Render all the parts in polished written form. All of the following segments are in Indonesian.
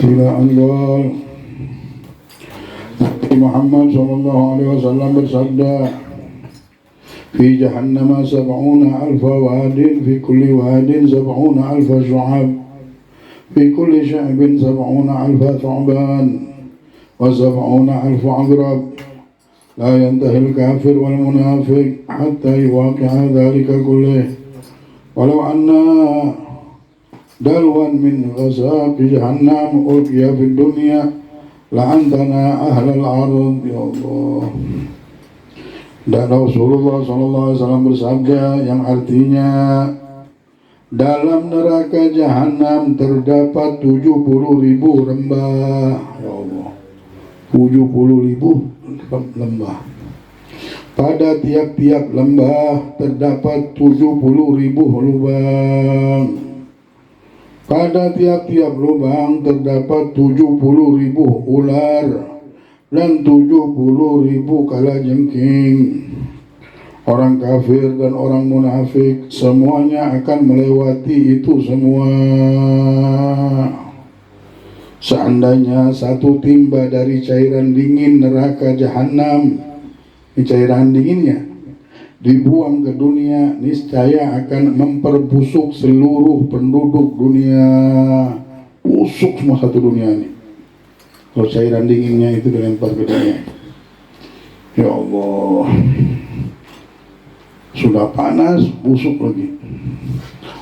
Bila Allah Muhammad sallallahu alaihi wasallam bersabda, fi jahannama sab'una alfa wadin, fi kulli wadin sab'una alfa syu'ab, fi kulli sya'bin sab'una alfa thu'ban, wa sab'una alfa agrab. La yantahi al-kafir wal munafiq hatta yuwaqi'a dhalika kullih. Walau anna dalwan min ghasaqi jahannam ulqiya fid dunya la'antana ahlal ardh. Ya Allah. Dan Rasulullah SAW bersabda yang artinya, dalam neraka jahanam terdapat 70.000 lembah. Ya Allah, 70.000 lembah. Pada tiap-tiap lembah terdapat 70.000 lubang. Pada tiap-tiap lubang terdapat 70.000 ular dan 70.000 kalajengking. Orang kafir dan orang munafik semuanya akan melewati itu semua. Seandainya satu timba dari cairan dingin neraka jahanam, cairan dinginnya dibuang ke dunia, niscaya akan memperbusuk seluruh penduduk dunia. Busuk semua satu dunia ini kalau cairan dinginnya itu dilempar ke dunia. Ya Allah, sudah panas, busuk lagi.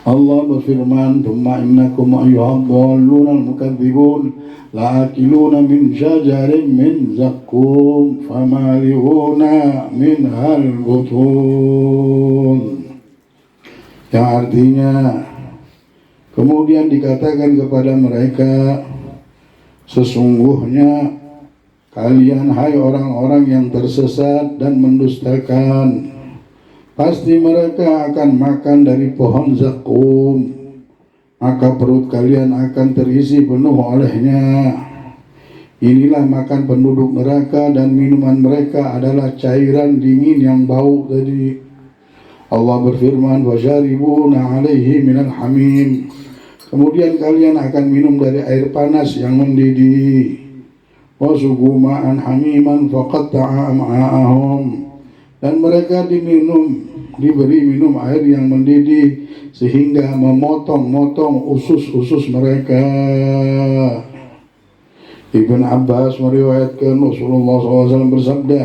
Allah berfirman, "Tsumma innakum ayyuhad-dhalluna al-mukadzibun la'akiluna min syajarin min zaqqum famali'una minhal butun." Yang artinya, kemudian dikatakan kepada mereka, sesungguhnya kalian hai orang-orang yang tersesat dan mendustakan, pasti mereka akan makan dari pohon zakum, maka perut kalian akan terisi penuh olehnya. Inilah makan penduduk neraka dan minuman mereka adalah cairan dingin yang bau tadi. Allah berfirman, "Wasyaribuna 'alaihi minal hamim." Kemudian kalian akan minum dari air panas yang mendidih. "Wasuqu ma'an hamiman faqatta'a am'a'ahum." Dan mereka diberi minum air yang mendidih sehingga memotong-motong usus-usus mereka. Ibn Abbas meriwayatkan Rasulullah SAW bersabda,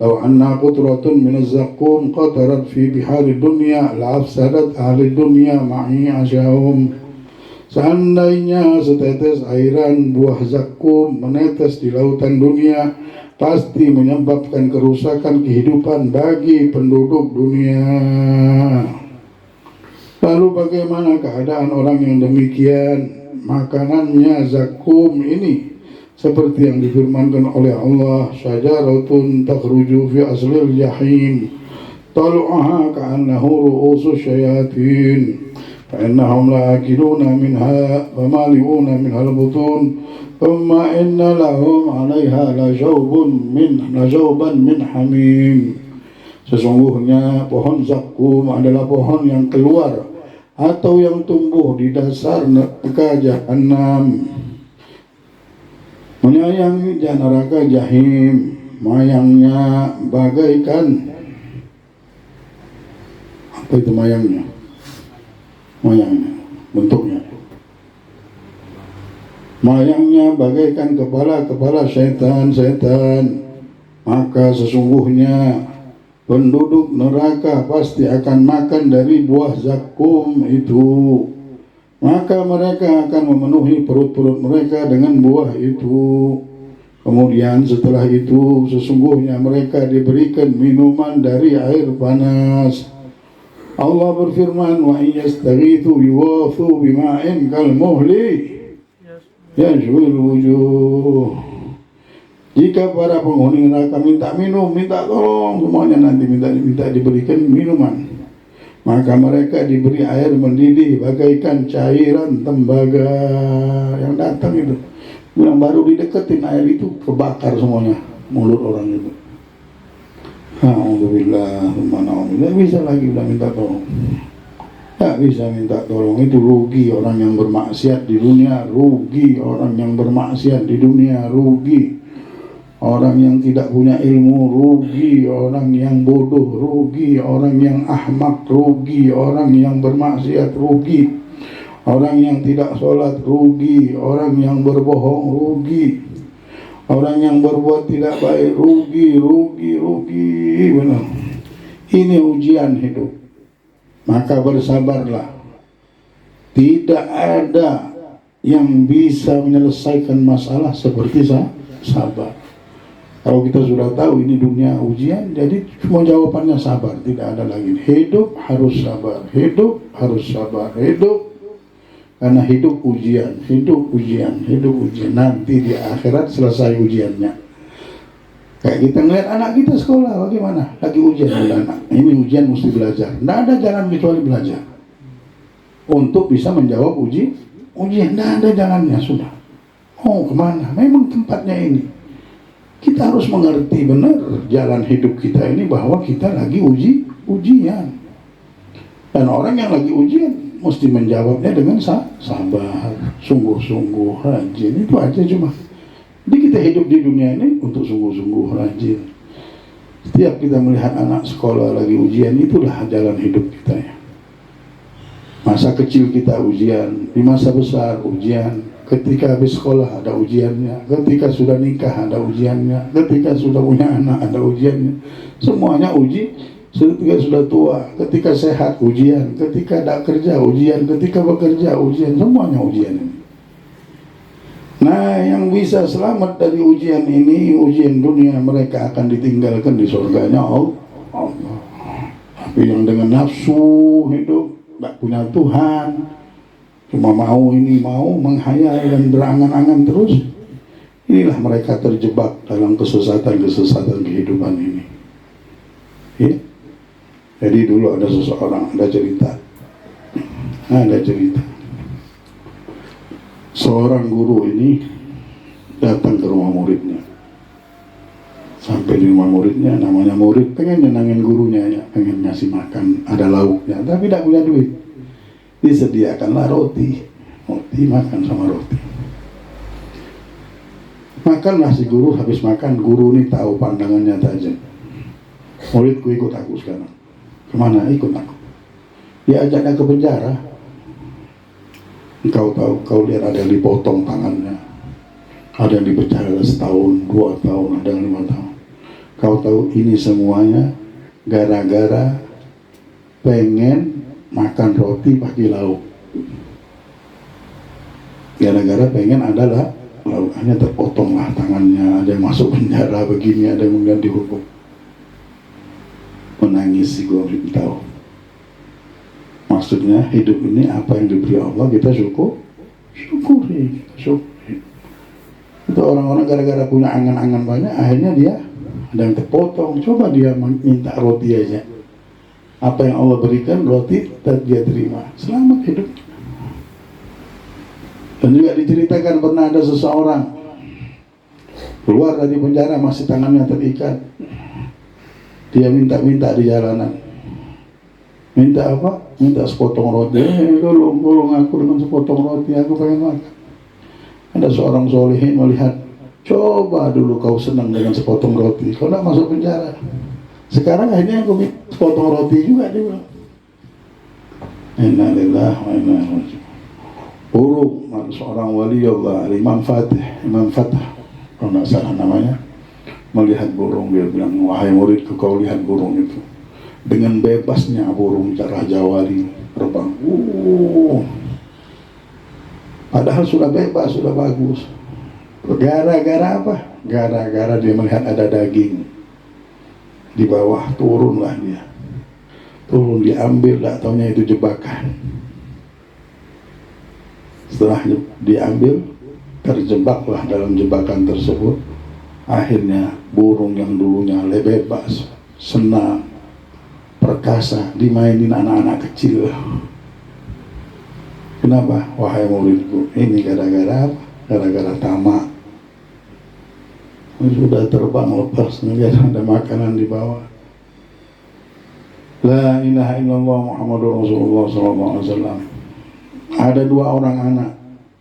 "Law anna qutratun min az-zaqqum qatarat fi bihari dunya la'afsadat ahli dunya ma'i asyahum." Seandainya setetes airan buah zakum menetes di lautan dunia, pasti menyebabkan kerusakan kehidupan bagi penduduk dunia. Lalu bagaimana keadaan orang yang demikian? Makanannya zakum ini seperti yang difirmankan oleh Allah, "Syajaratun takhruju fi aslil jahim, tal'uha ka'annahu ru'usus syayatin, فإنهم لآكلون منها فمالئون منها البطون ثم إن لهم عليها لشوبا من حميم." Sesungguhnya pohon zakum adalah pohon yang keluar atau yang tumbuh di dasar neraka jahanam, menyayangi neraka jahim, mayangnya bagaikan apa itu mayangnya? Bentuknya mayangnya bagaikan kepala-kepala setan-setan. Maka sesungguhnya penduduk neraka pasti akan makan dari buah zakum itu, maka mereka akan memenuhi perut-perut mereka dengan buah itu. Kemudian setelah itu sesungguhnya mereka diberikan minuman dari air panas. Allah berfirman, "Wa iyastaghithu yuwathu bima'in kalmuhli yashwil wujuh." Jika para penghuni neraka minta minum, minta tolong, semuanya nanti minta diberikan minuman, maka mereka diberi air mendidih bagaikan cairan tembaga. Yang datang itu yang baru dideketin air itu kebakar semuanya mulut orang itu. Alhamdulillah, tidak bisa lagi udah minta tolong. Tak bisa minta tolong, itu rugi orang yang bermaksiat di dunia, rugi orang yang bermaksiat di dunia, rugi orang yang tidak punya ilmu, rugi orang yang bodoh, rugi orang yang ahmak, rugi orang yang bermaksiat, rugi orang yang tidak sholat, rugi orang yang berbohong, rugi orang yang berbuat tidak baik, rugi benar. Ini ujian hidup. Maka bersabarlah. Tidak ada yang bisa menyelesaikan masalah seperti sabar. Kalau kita sudah tahu ini dunia ujian, jadi semua jawabannya sabar. Tidak ada lagi. Hidup harus sabar. Hidup harus sabar. Hidup. Karena hidup ujian. Hidup ujian. Hidup ujian. Nanti di akhirat selesai ujiannya. Kayak kita ngeliat anak kita sekolah, bagaimana? Lagi ujian anak. Ini ujian mesti belajar. Tidak ada jalan kecuali belajar. Untuk bisa menjawab ujian. Tidak ada jalannya, sudah. Oh, kemana? Memang tempatnya ini. Kita harus mengerti benar jalan hidup kita ini bahwa kita lagi ujian. Dan orang yang lagi ujian mesti menjawabnya dengan sabar, sungguh-sungguh, rajin. Itu aja cuma. Jadi kita hidup di dunia ini untuk sungguh-sungguh rajin. Setiap kita melihat anak sekolah lagi ujian, itulah jalan hidup kita ya. Masa kecil kita ujian, di masa besar ujian, ketika habis sekolah ada ujiannya, ketika sudah nikah ada ujiannya, ketika sudah punya anak ada ujiannya. Semuanya uji, ketika sudah tua, ketika sehat ujian, ketika tidak kerja ujian, ketika bekerja ujian, semuanya ujian ini. Nah, yang bisa selamat dari ujian ini, ujian dunia, mereka akan ditinggalkan di surganya Allah. Tapi yang dengan nafsu hidup, tak punya Tuhan, cuma mau ini, mau menghayal dan berangan-angan terus, inilah mereka terjebak dalam kesesatan-kesesatan kehidupan ini. Ya? Jadi dulu ada seseorang, ada cerita. Seorang guru ini datang ke rumah muridnya. Sampai di rumah muridnya, namanya murid pengen nyenangin gurunya ya, pengen ngasih makan, ada lauknya, tapi tidak punya duit. Disediakanlah roti, makan sama roti. Makanlah si guru, habis makan, guru ini tahu pandangannya tajam. Muridku ikut aku sekarang. Kemana? Ikut aku. Dia ajaknya ke penjara. Engkau tahu, kau lihat ada yang dipotong tangannya, ada yang dipenjara setahun, 2 tahun, ada yang 5 tahun. Kau tahu ini semuanya gara-gara pengen makan roti pakai lauk. Gara-gara pengen adalah lauknya terpotonglah tangannya, ada yang masuk penjara begini, ada yang kemudian dihukum. Menangis si guru tahu. Maksudnya hidup ini apa yang diberi Allah kita syukuri. Itu orang-orang gara-gara punya angan-angan banyak, akhirnya dia ada yang terpotong. Coba dia minta roti aja, apa yang Allah berikan roti dia terima, selamat hidup. Dan juga diceritakan pernah ada seseorang keluar dari penjara masih tangannya terikat, dia minta-minta di jalanan. Minta apa? Minta sepotong roti. Tolong aku dengan sepotong roti, aku pengen makan. Ada seorang solehin melihat, coba dulu kau senang dengan sepotong roti, kau tidak masuk penjara. Sekarang akhirnya aku minta sepotong roti juga, dia bilang. Inna lillahi wa inna ilaihi raji'un. Buruk seorang wali Allah, Imam Fatih, kalau tidak salah namanya, melihat burung, dia bilang, wahai muridku, kau lihat burung itu. Dengan bebasnya burung cara Jawari terbang. Padahal sudah bebas, sudah bagus. Gara-gara apa? Gara-gara dia melihat ada daging di bawah, turunlah dia. Turun, diambil, tak taunya itu jebakan. Setelah diambil, terjebaklah dalam jebakan tersebut. Akhirnya burung yang dulunya bebas, senang, perkasa, dimainin anak-anak kecil. Kenapa? Wahai muridku, ini gara-gara apa? Gara-gara tamak. Sudah terbang lepas, melihat ada makanan di bawah. La ilaha illallah Muhammadur Rasulullah sallallahu alaihi wasallam. Ada dua orang anak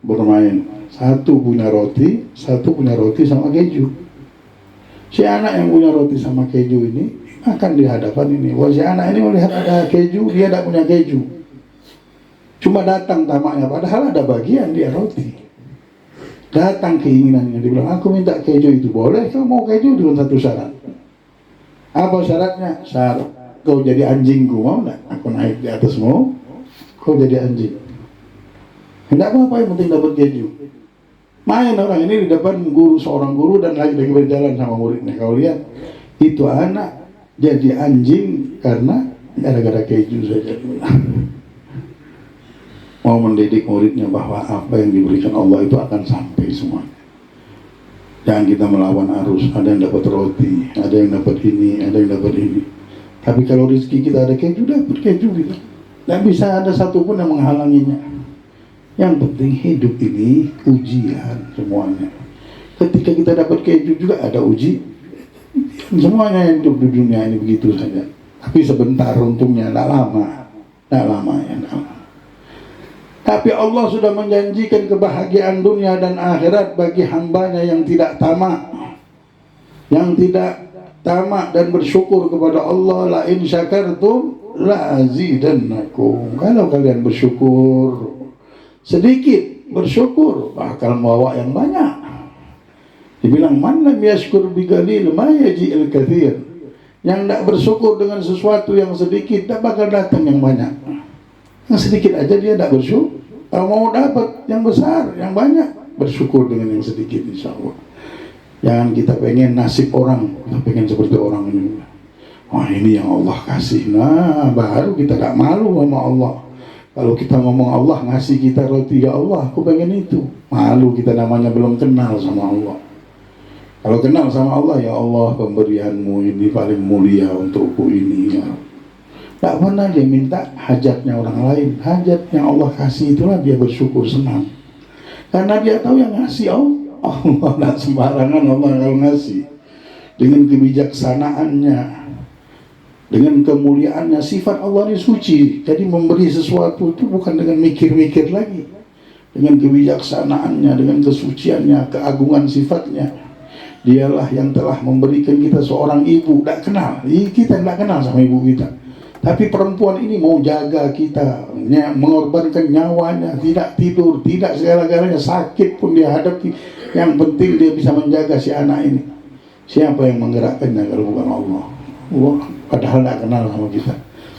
bermain. Satu punya roti sama keju. Si anak yang punya roti sama keju ini makan di hadapan ini. Wah, si anak ini melihat ada keju, dia tidak punya keju. Cuma datang tamaknya, padahal ada bagian dia roti. Datang keinginannya, dia bilang, aku minta keju itu. Boleh, kau mau keju dengan satu syarat. Apa syaratnya? Syarat kau jadi anjingku, mau enggak? Aku naik di atasmu, kau jadi anjing. Enggak apa-apa, yang penting dapat keju. Main orang ini di depan guru, seorang guru dan lagi berjalan sama muridnya. Kau lihat, itu anak jadi anjing karena gara-gara keju saja. Mau mendidik muridnya bahwa apa yang diberikan Allah itu akan sampai semua. Jangan kita melawan arus. Ada yang dapat roti, ada yang dapat ini, ada yang dapat ini. Tapi kalau rezeki kita ada keju, dapat keju kita. Tidak bisa ada satupun yang menghalanginya. Yang penting hidup ini ujian semuanya. Ketika kita dapat keju juga ada uji. Semuanya yang hidup di dunia ini begitu saja. Tapi sebentar untungnya, tidak lama. Tidak lama ya, tidak lama. Tapi Allah sudah menjanjikan kebahagiaan dunia dan akhirat bagi hambanya yang tidak tamak. Yang tidak tamak dan bersyukur kepada Allah. La in syakartum la azidannakum. Kalau kalian bersyukur sedikit, bersyukur bakal membawa yang banyak. Dibilang man lam yashkur biqalil ma yaji'il katsir. Yang tidak bersyukur dengan sesuatu yang sedikit, tidak bakal datang yang banyak. Yang sedikit aja dia tidak bersyukur. Kalau mau dapat yang besar, yang banyak, bersyukur dengan yang sedikit, insya Allah. Jangan kita pengen nasib orang, kita pengen seperti orang ini. Wah, ini yang Allah kasih. Nah, baru kita gak malu sama Allah. Kalau kita ngomong Allah ngasih kita roti, ya Allah, aku pengen itu. Malu kita, namanya belum kenal sama Allah. Kalau kenal sama Allah, ya Allah, pemberianmu ini paling mulia untukku ini. Ya. Tak pernah dia minta hajatnya orang lain. Hajat yang Allah kasih itulah dia bersyukur, senang. Karena dia tahu yang ngasih Allah. Allah tidak sembarangan Allah kalau ngasih. Dengan kebijaksanaannya, dengan kemuliaannya, sifat Allah ini suci. Jadi memberi sesuatu itu bukan dengan mikir-mikir lagi. Dengan kebijaksanaannya, dengan kesuciannya, keagungan sifatnya. Dialah yang telah memberikan kita seorang ibu. Tak kenal, kita tidak kenal sama ibu kita. Tapi perempuan ini mau jaga kita, mengorbankan nyawanya, tidak tidur, tidak segala-galanya, sakit pun dia hadapi. Yang penting dia bisa menjaga si anak ini. Siapa yang menggerakkannya kalau bukan Allah? Allah padahal tidak kenal sama kita.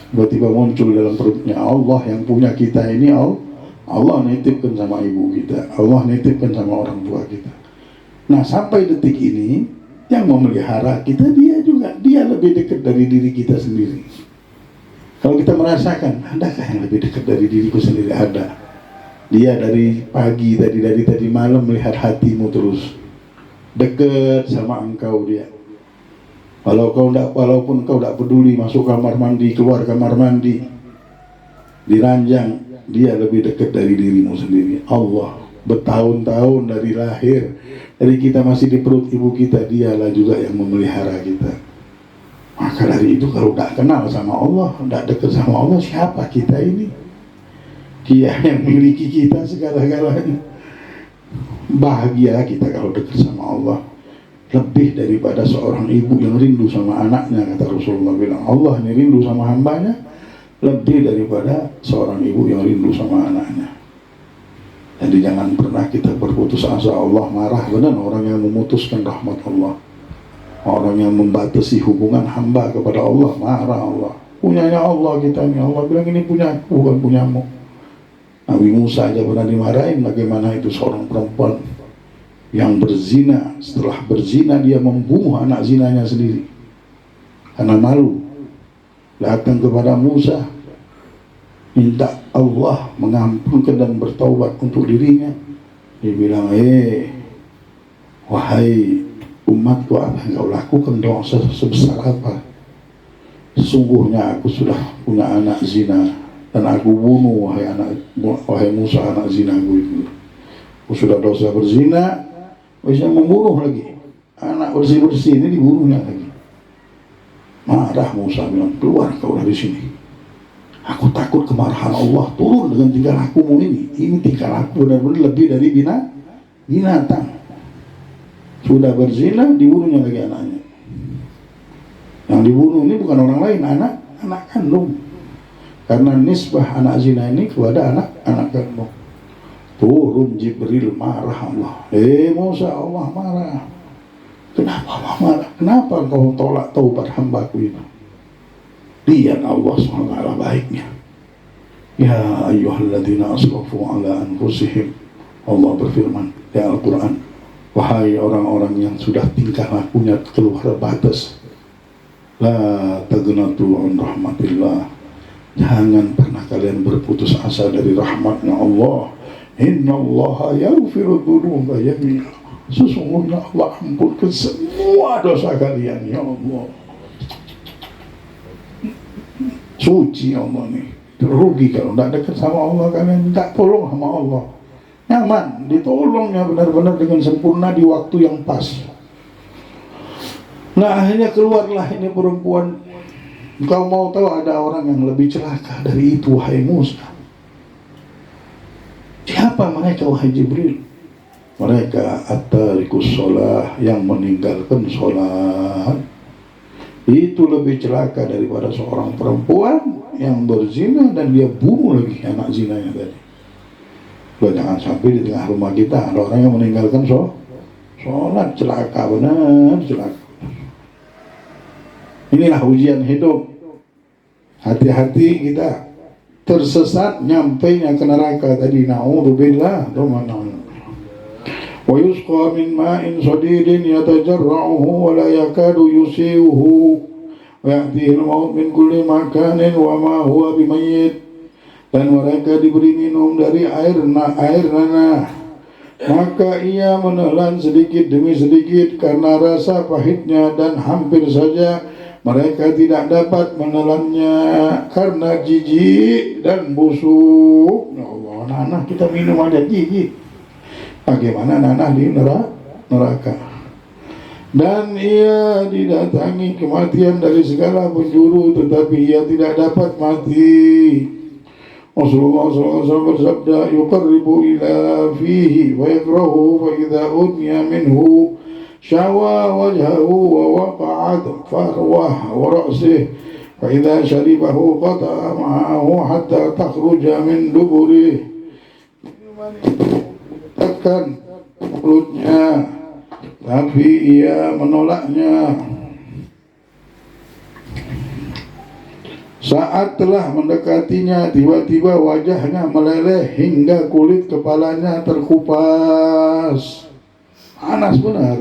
Tiba-tiba muncul dalam perutnya. Allah yang punya kita ini, Allah nitipkan sama ibu kita, Allah nitipkan sama orang tua kita. Nah, sampai detik ini yang memelihara kita dia juga. Dia lebih dekat dari diri kita sendiri. Kalau kita merasakan, adakah yang lebih dekat dari diriku sendiri? Ada. Dia dari pagi, dari malam melihat hatimu terus. Dekat sama engkau dia. Walaupun kau tidak peduli, masuk kamar mandi, keluar kamar mandi, di ranjang, dia lebih dekat dari dirimu sendiri. Allah bertahun-tahun dari lahir, dari kita masih di perut ibu kita, dialah juga yang memelihara kita. Maka dari itu kalau tidak kenal sama Allah, tidak dekat sama Allah, siapa kita ini? Dia yang memiliki kita segala-galanya. Bahagia kita kalau dekat sama Allah. Lebih daripada seorang ibu yang rindu sama anaknya, kata Rasulullah bilang, Allah ini rindu sama hambanya lebih daripada seorang ibu yang rindu sama anaknya. Jadi jangan pernah kita berputus asa. Allah marah benar orang yang memutuskan rahmat Allah. Orang yang membatasi hubungan hamba kepada Allah, marah Allah. Punyanya Allah kita ini. Allah bilang ini punya aku, bukan punyamu. Nabi Musa aja pernah dimarahin. Bagaimana itu seorang perempuan yang berzina. Setelah berzina dia membunuh anak zinanya sendiri karena malu. Datang kepada Musa, minta Allah mengampunkan dan bertaubat untuk dirinya. Dia bilang, wahai umatku, apa yang kau lakukan dosa sebesar apa? Sesungguhnya aku sudah punya anak zina dan aku bunuh wahai Musa anak zinaku itu. Aku sudah dosa berzina, bisa membunuh lagi. Anak bersih-bersih ini dibunuhnya lagi. Marah Musa bilang, keluar kau dari sini. Aku takut kemarahan Allah turun dengan tingkah lakumu ini. Ini tingkah laku benar-benar lebih dari binatang. Sudah berzina, dibunuhnya lagi anaknya. Yang dibunuh ini bukan orang lain, anak kandung. Karena nisbah anak zina ini kepada anak kandung. Turun Jibril, marah Allah. Musa, Allah marah. Kenapa Allah marah? Kenapa kau tolak taubat hambaku itu? Lihat Allah SWT baiknya. Ya ayyuhalladzina asrafu ala anfusihim. Allah berfirman di Al-Quran, wahai orang-orang yang sudah tingkah lakunya keluar batas, la taghnatu an rahmatillah, jangan pernah kalian berputus asa dari rahmatnya Allah. Innallaha yaghfiru dzunuba jami'a, sesungguhnya Allah ampunkan semua dosa kalian, ya Allah. Suci Allah nih. Rugi kalau tidak dekat sama Allah, kalian tidak tolong sama Allah. Nyaman, ditolongnya benar-benar dengan sempurna di waktu yang pas. Nah akhirnya keluarlah ini perempuan. Kau mau tahu ada orang yang lebih celaka dari itu, wahai Musa. Siapa mereka, wahai Jibril? Mereka at-tarikus sholah, yang meninggalkan sholat. Itu lebih celaka daripada seorang perempuan yang berzina dan dia bunuh lagi anak zinanya tadi. Jangan sampai di tengah rumah kita ada orang yang meninggalkan sholat, celaka benar, celaka. Inilah ujian hidup. Hati-hati kita tersesat, nyampainya ke neraka tadi. Na'udzubillah. Wa yusqa min ma'in sadidin yatajarra'uhu wa la yakadu yusiwuhu wa ya'tihi al-maut min kulli makanin wa ma huwa bimayyit. Dan mereka diberi minum dari air nanah, maka ia menelan sedikit demi sedikit karena rasa pahitnya, dan hampir saja mereka tidak dapat menelannya karena jijik dan busuk. Ya Allah, nanah kita minum aja jijik, bagaimana nanah di neraka. Dan ia didatangi kematian dari segala penjuru, tetapi ia tidak dapat mati. Rasulullah SAW bersabda, yuqarribu ila fihi wa yakrahu, fa idza udniya minhu syawa wajhahu wa waqa'at farwah wa ra'sih, fa idza syaribahu qata'a ma'ahu hatta takhruja min duburih. Tekan mulutnya, tapi ia menolaknya. Saat telah mendekatinya, tiba-tiba wajahnya meleleh hingga kulit kepalanya terkupas. Panas benar.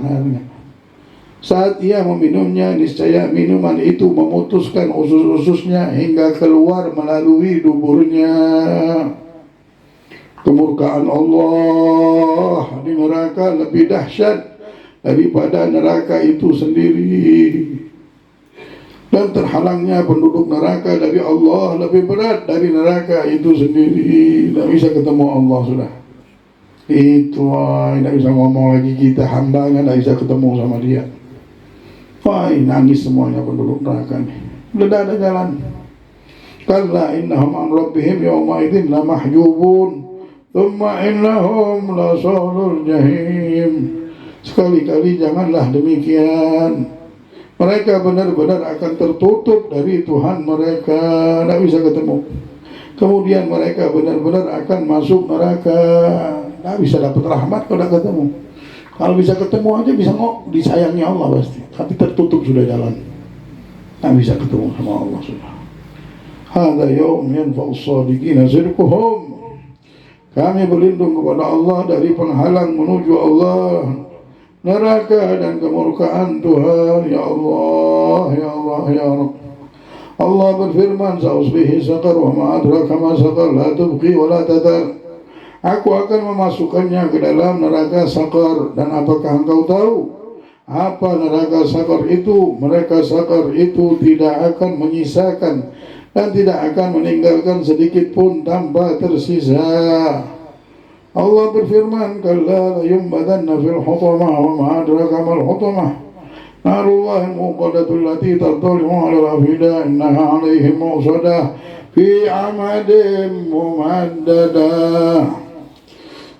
Saat ia meminumnya, niscaya minuman itu memutuskan usus-ususnya hingga keluar melalui duburnya. Kemurkaan Allah di neraka lebih dahsyat daripada neraka itu sendiri. Dan terhalangnya penduduk neraka dari Allah lebih berat dari neraka itu sendiri. Tidak bisa ketemu Allah sudah. Itu tidak bisa ngomong lagi, kita hambanya tidak bisa ketemu sama dia. Wah, nangis semuanya penduduk neraka ini. Sudah ada jalan. Kalla innahum an rabbihim yawma idzin lamahjubun, thumma innahum lasalul jahim. Sekali-kali janganlah demikian. Mereka benar-benar akan tertutup dari Tuhan mereka, tidak bisa ketemu. Kemudian mereka benar-benar akan masuk neraka, tidak bisa dapat rahmat kalau tidak ketemu. Kalau bisa ketemu aja bisa disayangi Allah pasti, tapi tertutup sudah jalan, tidak bisa ketemu sama Allah sudah. Hadza yaum yanfa'u as-shadiqina sidquhum. Kami berlindung kepada Allah dari penghalang menuju Allah, neraka dan kemurkaan Tuhan. Ya Allah, ya Allah, ya Rabb. Allah berfirman, sa'uslihi saqar wa ma adraka ma saqar la tubqi wa la tadar. Aku akan memasukkannya ke dalam neraka Saqar. Dan apakah engkau tahu apa neraka Saqar itu? Mereka Saqar itu tidak akan menyisakan dan tidak akan meninggalkan sedikit pun tanpa tersisa. Allah berfirman, kalla la yumbadanna fil hutamah wa ma adraka mal hutamah Narullahi muqadatul lati tartali'u 'alal afida innaha 'alaihim mu'sadah fi amadin mumaddadah.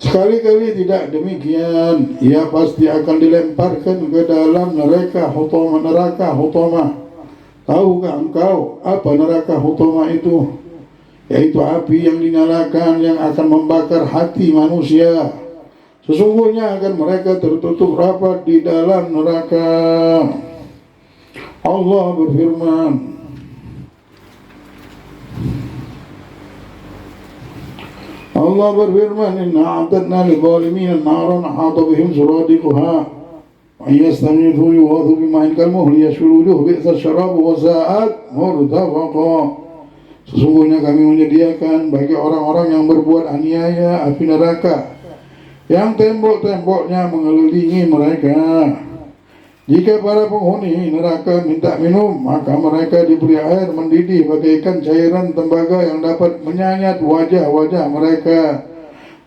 Sekali-kali tidak demikian, ia pasti akan dilemparkan ke dalam neraka hutamah. Tahukah engkau apa neraka hutamah itu? Yaitu api yang dinyalakan yang akan membakar hati manusia. Sesungguhnya akan mereka tertutup rapat di dalam neraka. Allah berfirman, Inna a'tadna lidh-dhalimin naran ahata bihim suradiquha wa yastaghithu yughadhu bima'in kalmuhli yashwi wujuh bi'sa syarabu wa sa'at murtafaqa. Sesungguhnya kami menyediakan bagi orang-orang yang berbuat aniaya api neraka yang tembok-temboknya mengelilingi mereka. Jika para penghuni neraka minta minum, maka mereka diberi air mendidih bagaikan cairan tembaga yang dapat menyayat wajah-wajah mereka.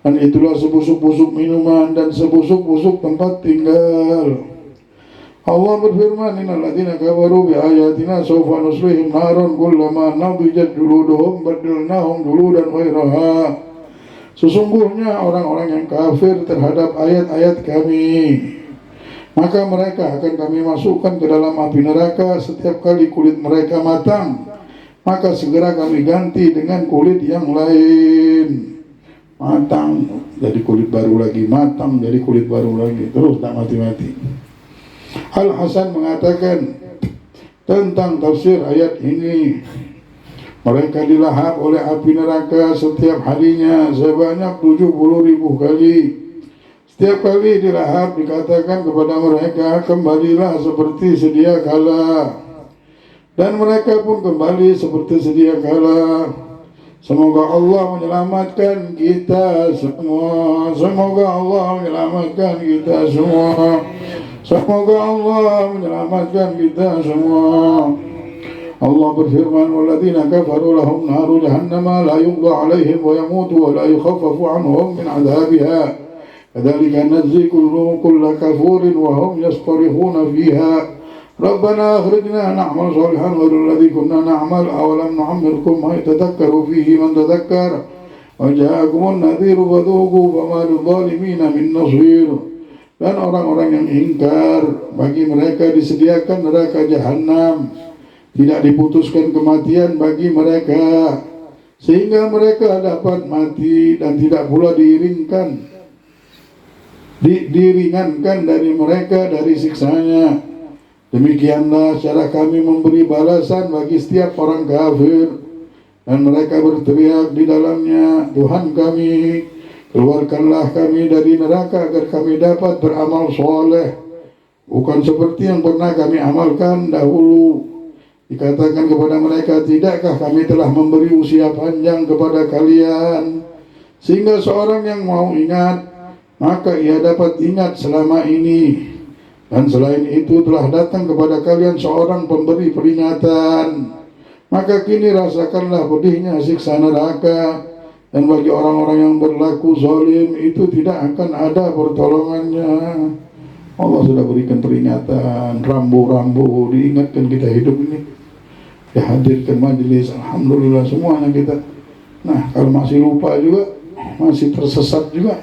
Dan itulah sebusuk-busuk minuman dan sebusuk-busuk tempat tinggal. Allah berfirman, innal ladzina kafaru bi ayatina sawfa nuslihim naran kullama nadijat juluduhum badalnahum juludan ghairaha. Sesungguhnya orang-orang yang kafir terhadap ayat-ayat kami, maka mereka akan kami masukkan ke dalam api neraka setiap kali kulit mereka matang, maka segera kami ganti dengan kulit yang lain. Matang jadi kulit baru lagi, matang jadi kulit baru lagi, terus tak mati-mati. Al-Hasan mengatakan tentang tafsir ayat ini, mereka dilahap oleh api neraka setiap harinya sebanyak 70.000 kali. Setiap kali dilahap dikatakan kepada mereka, kembalilah seperti sedia kala. Dan mereka pun kembali seperti sedia kala. Semoga Allah menyelamatkan kita semua. Semoga Allah menyelamatkan kita semua. Semoga Allah menyelamatkan kita semua. Allah berfirman, walladzina kafaru lahum naru jahannama la yuqda 'alaihim wa yamutu wa la yukhaffafu 'anhum min 'adzabiha. Kadzalika najzi kulla kafurin wa hum yastarihuna fiha. Rabbana akhrijna na'mal shalihan ghayra alladhi kunna na'mal aw lam nu'ammirkum ma yatadhakkaru fihi man tadhakkara wa ja'akumun nadhiru fadhuqu fama lidh-dhalimina min nasir. Dan orang-orang yang ingkar, bagi mereka disediakan neraka jahanam, tidak diputuskan kematian bagi mereka sehingga mereka dapat mati, dan tidak pula diringankan dari mereka dari siksanya. Demikianlah cara kami memberi balasan bagi setiap orang kafir. Dan mereka berteriak di dalamnya, Tuhan kami, keluarkanlah kami dari neraka agar kami dapat beramal soleh, bukan seperti yang pernah kami amalkan dahulu. Dikatakan kepada mereka, tidakkah kami telah memberi usia panjang kepada kalian, sehingga seorang yang mau ingat, maka ia dapat ingat selama ini. Dan selain itu telah datang kepada kalian seorang pemberi peringatan, maka kini rasakanlah pedihnya siksa neraka. Dan bagi orang-orang yang berlaku zalim itu tidak akan ada pertolongannya. Allah sudah berikan peringatan, rambu-rambu, diingatkan kita hidup ini, dihadirkan majelis, alhamdulillah semuanya kita. Nah, kalau masih lupa juga, masih tersesat juga,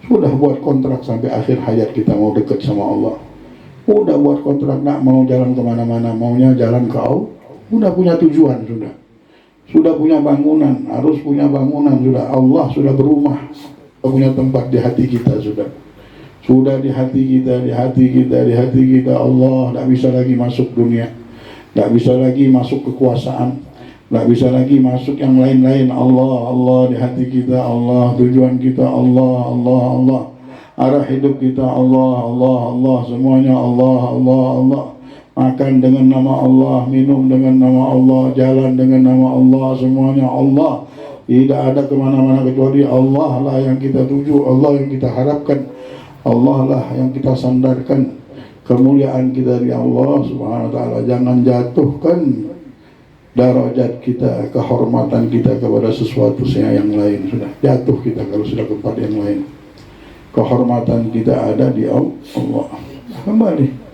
sudah buat kontrak sampai akhir hayat kita mau dekat sama Allah. Udah buat kontrak, nak mau jalan kemana-mana, maunya jalan ke Allah. Udah punya tujuan, sudah punya bangunan, harus punya bangunan, sudah Allah sudah berumah, sudah punya tempat di hati kita, sudah di hati kita, Allah. Tidak bisa lagi masuk dunia, tidak bisa lagi masuk kekuasaan, tidak bisa lagi masuk yang lain-lain. Allah di hati kita, Allah tujuan kita, Allah arah hidup kita, Allah semuanya Allah. Makan dengan nama Allah, minum dengan nama Allah, jalan dengan nama Allah, semuanya Allah. Tidak ada kemana-mana kecuali Allah lah yang kita tuju, Allah yang kita harapkan, Allah lah yang kita sandarkan. Kemuliaan kita dari Allah Subhanahu wa ta'ala. Jangan jatuhkan darajat kita, kehormatan kita kepada sesuatu yang lain. Sudah jatuh kita kalau sudah ke tempat yang lain. Kehormatan kita ada di Allah. Kembali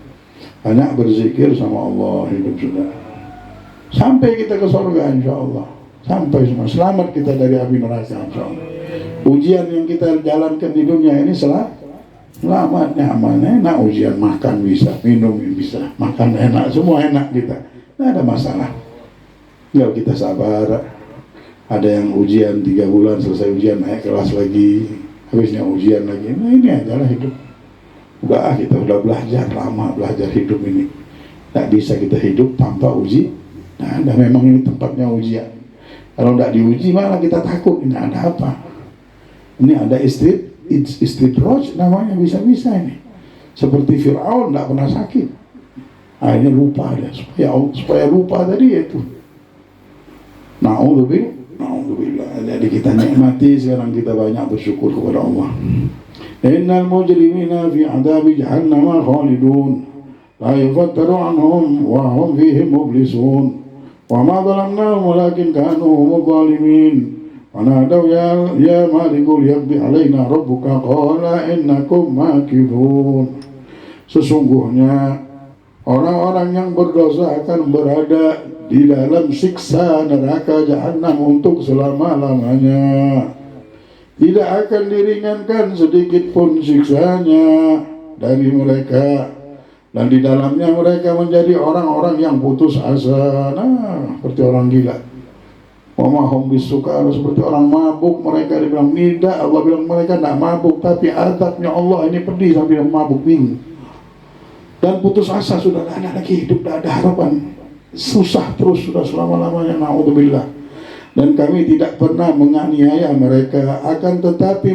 banyak berzikir sama Allah, hidup sudah. Sampai kita ke surga insya Allah. Sampai semua, selamat kita dari api neraka insya Allah. Ujian yang kita jalankan di dunia ini selamat, nyaman, enak. Ujian makan bisa, minum bisa, makan enak, semua enak kita, tidak ada masalah. Tinggal kita sabar. Ada yang ujian 3 bulan, selesai ujian naik kelas lagi, habisnya ujian lagi. Nah ini adalah hidup. Kita udah belajar lama, belajar hidup ini. Tidak bisa kita hidup tanpa uji. Nah, memang ini tempatnya ujian. Kalau tidak diuji malah kita takut. Ini ada apa? Ini ada istidraj namanya, bisa-bisa ini. Seperti Fir'aun tidak pernah sakit. Akhirnya lupa dia. Supaya lupa tadi itu. Na'udzubillah. Jadi kita nikmati sekarang, kita banyak bersyukur kepada Allah. Innal mujrimina fi adabi jahannam khalidun la yufattaru anhum wa hum fihi mublisun wa ma zalamnahum walakin kanu humul zalimin wa nadaw ya malikul yaqdi alaina rabbuka qala innakum makithun. Sesungguhnya orang-orang yang berdosa akan berada di dalam siksa neraka jahanam untuk selama-lamanya. Tidak akan diringankan sedikit pun siksanya dari mereka, dan di dalamnya mereka menjadi orang-orang yang putus asa. Nah, seperti orang gila. Wa ma hum bisukar, seperti orang mabuk. Mereka dibilang tidak, Allah bilang mereka tidak mabuk, tapi azabnya Allah ini pedih sampai mabuk, bingung. Dan putus asa, sudah tidak ada lagi hidup, tidak ada harapan. Susah terus sudah selama-lamanya, na'udzubillah. Dan kami tidak pernah menganiaya mereka, akan tetapi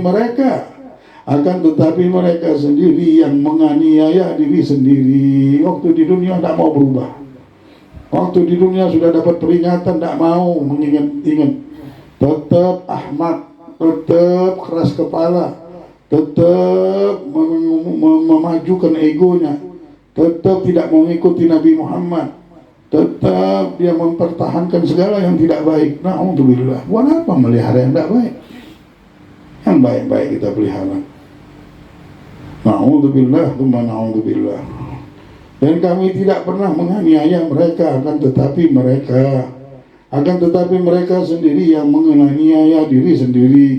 mereka sendiri yang menganiaya diri sendiri. Waktu di dunia tidak mau berubah. Waktu di dunia sudah dapat peringatan, tidak mau mengingat-ingat. Tetap ahmak, tetap keras kepala, tetap memajukan egonya, tetap tidak mengikuti Nabi Muhammad, tetap dia mempertahankan segala yang tidak baik. Na'udzubillah. Buat apa melihara yang tidak baik? Yang baik-baik kita pelihara. Na'udzubillah, tsumma na'udzubillah. Dan kami tidak pernah menganiaya mereka, akan tetapi mereka sendiri yang menganiaya diri sendiri.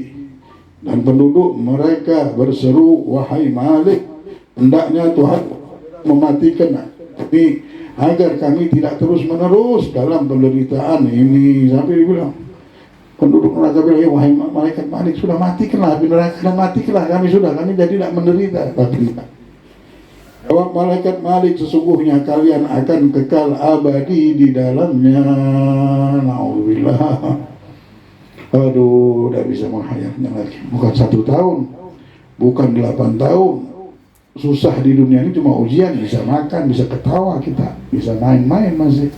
Dan penduduk mereka berseru, wahai Malik, hendaknya Tuhan mematikan kami agar kami tidak terus-menerus dalam penderitaan ini. Sampai dibilang, penduduk neraka bilang, ya wahai malaikat Malik, sudah matikanlah api neraka, dan matikanlah kami jadi tidak menderita. Tapi jawab malaikat Malik, sesungguhnya kalian akan kekal abadi di dalamnya. Na'udzubillah. Aduh, tidak bisa menghayalnya lagi. Bukan 1 tahun, bukan 8 tahun. Susah di dunia ini cuma ujian, bisa makan, bisa ketawa kita, bisa main-main masih.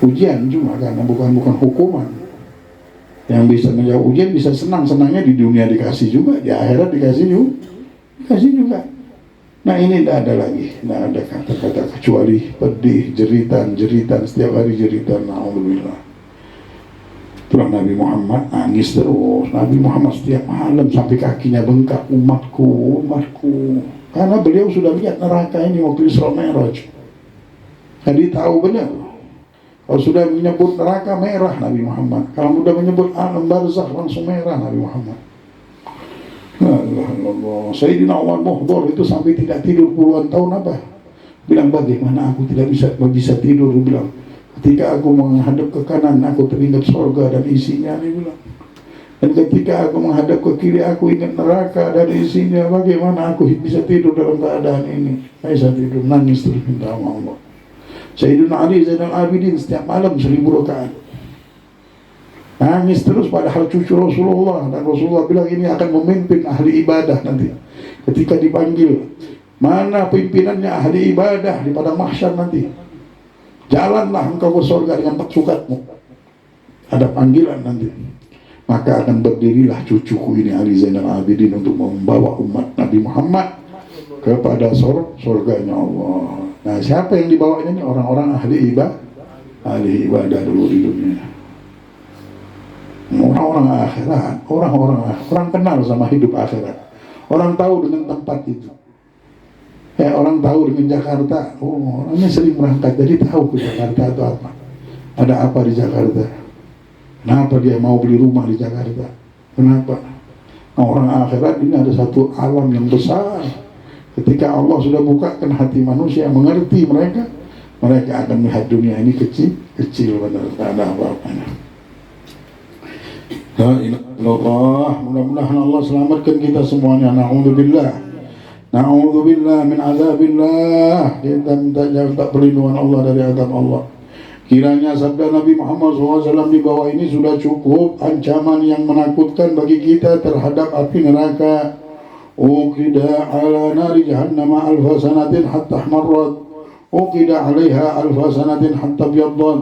Ujian cuma karena bukan hukuman. Yang bisa menjawab ujian bisa senang-senangnya di dunia dikasih juga, di akhirat dikasih juga. Nah ini tidak ada lagi, tidak ada kata-kata kecuali pedih, jeritan, setiap hari jeritan. Alhamdulillah. Itulah Nabi Muhammad nangis terus. Nabi Muhammad setiap malam sampai kakinya bengkak, umatku. Karena beliau sudah lihat neraka ini waktu Isra Mi'raj. Jadi tahu benar. Kalau sudah menyebut neraka merah Nabi Muhammad. Kalau sudah menyebut alam barzakh langsung merah Nabi Muhammad. Allah. Sayyidina Umar Muhdar itu sampai tidak tidur puluhan tahun apa? Bilang, bagaimana aku tidak bisa tidur? Dia bilang, ketika aku menghadap ke kanan aku teringat surga dan isinya. Dia bilang. Dan ketika aku menghadap ke kiri aku ingat neraka dan isinya. Bagaimana aku bisa tidur dalam keadaan ini? Saya bisa tidur, nangis terus minta sama Allah. Sayyidina Ali Zainal Abidin setiap malam 1000 rakaat. Nangis terus, padahal cucu Rasulullah. Dan Rasulullah bilang ini akan memimpin ahli ibadah nanti. Ketika dipanggil, mana pimpinannya ahli ibadah di padang mahsyar nanti? Jalanlah engkau ke surga dengan paksukatmu. Ada panggilan nanti. Maka akan berdirilah cucuku ini Ali Zainal Abidin untuk membawa umat Nabi Muhammad kepada surganya Allah. Nah, siapa yang dibawanya ini? Orang-orang ahli ibadah dulu di dunia. Orang-orang akhirat, orang kenal sama hidup akhirat. Orang tahu dengan tempat itu. Orang tahu dengan Jakarta, oh orangnya sering berangkat, jadi tahu ke Jakarta itu apa, ada apa di Jakarta, kenapa dia mau beli rumah di Jakarta, kenapa. Nah, orang akhirat ini ada satu alam yang besar. Ketika Allah sudah bukakan hati manusia mengerti mereka akan melihat dunia ini kecil benar, tak ada apa-apanya. La ilaha illallah. Mudah-mudahan Allah selamatkan kita semuanya. Na'udzubillah min azabillah. Kita minta perlindungan Allah dari azab Allah. Kiranya sabda Nabi Muhammad SAW di bawah ini sudah cukup ancaman yang menakutkan bagi kita terhadap api neraka. Uqida ala nari jahannam alfa sanatin hatta ahmarrat. Uqida alaiha alfa sanatin hatta biyaddat.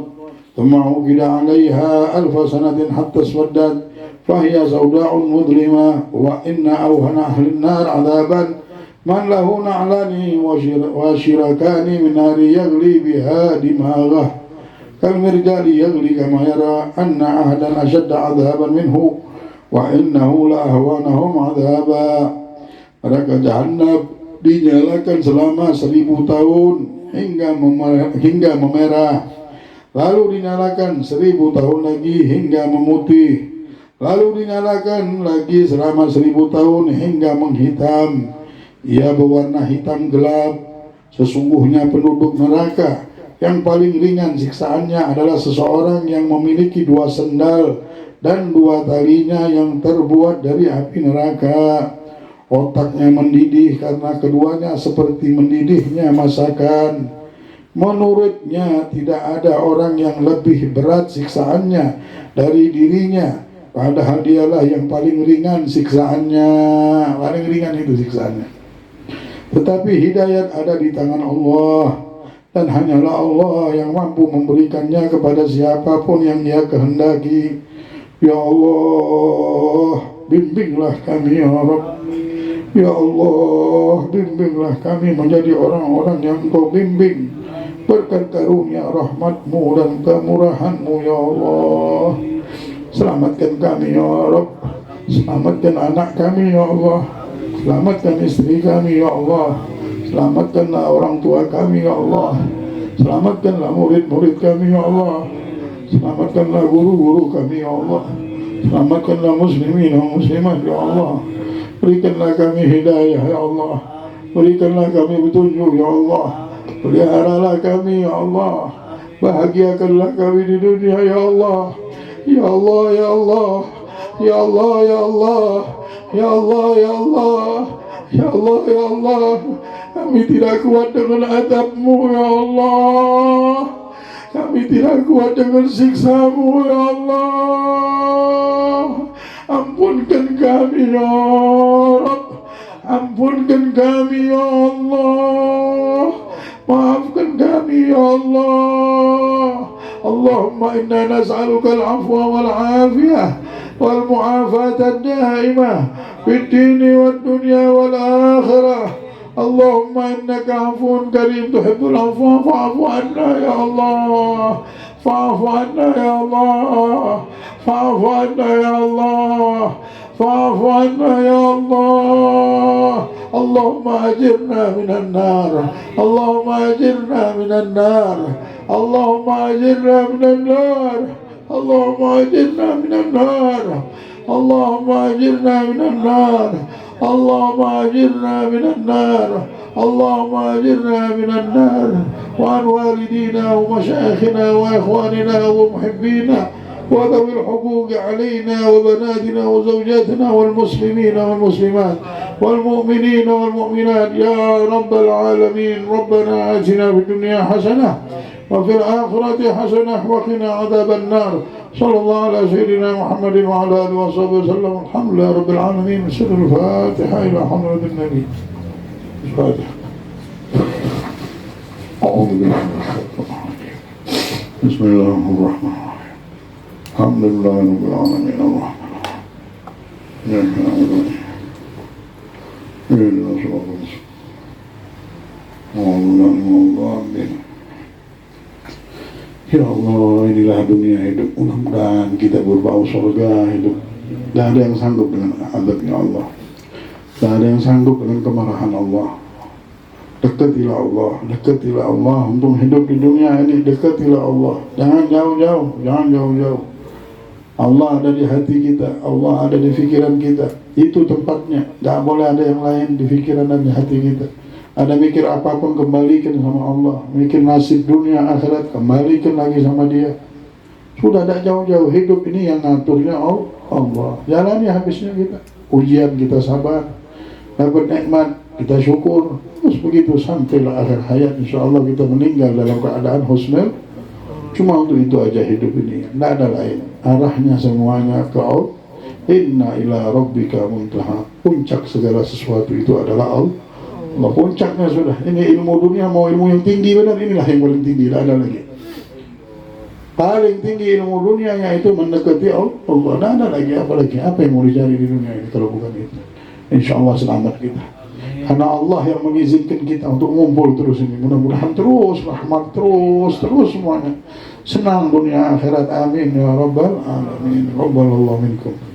Thumma uqida alaiha alfa sanatin hatta aswaddat. Fahiya sauda'un mudlima. Wa inna awhana ahli nar adaban man lahu na'lani wa shirakani min nari yagli biha dimagah. Kalmirjali yagli kama yara anna ahadan ashadda adhaban minhu wa innahu la ahwanahum adhaba. Neraka Jahannam dinyalakan selama 1000 tahun hingga memerah, lalu dinyalakan 1000 tahun lagi hingga memutih, lalu dinyalakan lagi selama 1000 tahun hingga menghitam. Ia berwarna hitam gelap. Sesungguhnya penduduk neraka yang paling ringan siksaannya adalah seseorang yang memiliki 2 sendal dan 2 talinya yang terbuat dari api neraka. Otaknya mendidih karena keduanya seperti mendidihnya masakan. Menurutnya tidak ada orang yang lebih berat siksaannya dari dirinya, padahal dialah yang paling ringan siksaannya. Paling ringan itu siksaannya. Tetapi hidayat ada di tangan Allah, dan hanyalah Allah yang mampu memberikannya kepada siapapun yang Dia kehendaki. Ya Allah, bimbinglah kami ya Rabb. Ya Allah, bimbinglah kami menjadi orang-orang yang Engkau bimbing berkat karunia rahmat-Mu dan kemurahan-Mu ya Allah. Selamatkan kami ya Rabb. Selamatkan anak kami ya Allah. Selamatkan istri kami ya Allah. Selamatkanlah orang tua kami ya Allah. Selamatkanlah murid-murid kami ya Allah. Selamatkanlah guru-guru kami ya Allah. Selamatkanlah muslimin dan muslimat ya Allah. Berikanlah kami hidayah ya Allah. Berikanlah kami petunjuk ya Allah. Peliharalah kami ya Allah. Bahagiakanlah kami di dunia ya Allah. Ya Allah ya Allah. Ya Allah ya Allah. Ya Allah ya Allah. Ya Allah ya Allah. Kami tidak kuat dengan azab-Mu ya Allah. Kami tidak kuat dengan siksa-Mu ya Allah. Ampunkan kami ya Rabb. Ampunkan kami ya Allah. Maafkan kami ya Allah. Allahumma inna nas'aluka al-afwa wal-afiyah wal-mu'afata ad-da'imah fid dini wad-dunya wal-akhirah. Allahumma innaka afuwun karim tuhibbul afwa fa'fu anna ya Allah. Fa'fu anna ya Allah. Fa'fu anna ya Allah. Fa'fu anna ya Allah. Allahumma ajirna minan nar. Allahumma ajirna minan nar. Allahumma ajirna minan nar. Allahumma ajirna minan nar. Allahumma ajirna minan nar. Allahumma ajirna minan nar. Allahumma ajirna minan nar. Wa an walidina wa masyayikhina wa ikhwanina wa muhibbina wa dhawil huquqi alaina wa banatina wa zawjatina wal muslimina wal muslimat wal mu'minina wal mu'minat ya rabbal alamin. Rabbana atina fid dunya hasanah wa fil akhirati hasanah wa qina adzaban nar. Sallallahu ala sayyidina Muhammadin wa ala alihi wa sahbihi wasallam. Alhamdulillah rabbil alamin. Surah Al-Fatiha ila hadratin Nabi. Al-Fatiha. A'udzu billahi minash shaitanir rajim. Bismillahirrahmanirrahim. Alhamdulillahi rabbil alamin. Ar-Rahmanir Rahim. Ya Allah, inilah dunia hidup. Mudah-mudahan kita berbau surga hidup. Tidak ada yang sanggup dengan azabnya Allah. Tidak ada yang sanggup dengan kemarahan Allah. Dekatilah Allah, dekatilah Allah. Untuk hidup di dunia ini, dekatilah Allah. Jangan jauh-jauh, jangan jauh-jauh. Allah ada di hati kita, Allah ada di pikiran kita. Itu tempatnya. Tak boleh ada yang lain di pikiran dan di hati kita. Ada mikir apapun, kembalikan sama Allah. Mikir nasib dunia akhirat, kembalikan lagi sama Dia. Sudah tak jauh-jauh. Hidup ini yang ngaturnya Allah. Jalani habisnya kita. Ujian kita sabar. Dapat nikmat kita syukur. Terus begitu sampailah akhir hayat. InsyaAllah kita meninggal dalam keadaan husnul. Cuma untuk itu aja hidup ini. Tidak ada lain. Arahnya semuanya ke Allah. Inna ila rabbika muntaha. Puncak segala sesuatu itu adalah Allah. Puncaknya sudah. Ini ilmu dunia, mau ilmu yang tinggi benar, inilah yang paling tinggi. Tidak ada lagi. Paling tinggi ilmu dunia yaitu mendekati Allah. Tidak ada lagi. Apa yang mau dicari di dunia ini kalau bukan itu? InsyaAllah selamat kita. Karena Allah yang mengizinkan kita untuk ngumpul terus ini. Mudah-mudahan terus rahmat, terus semuanya. Senang dunia akhirat. Amin ya rabbal alamin. Rabbalallah minkum.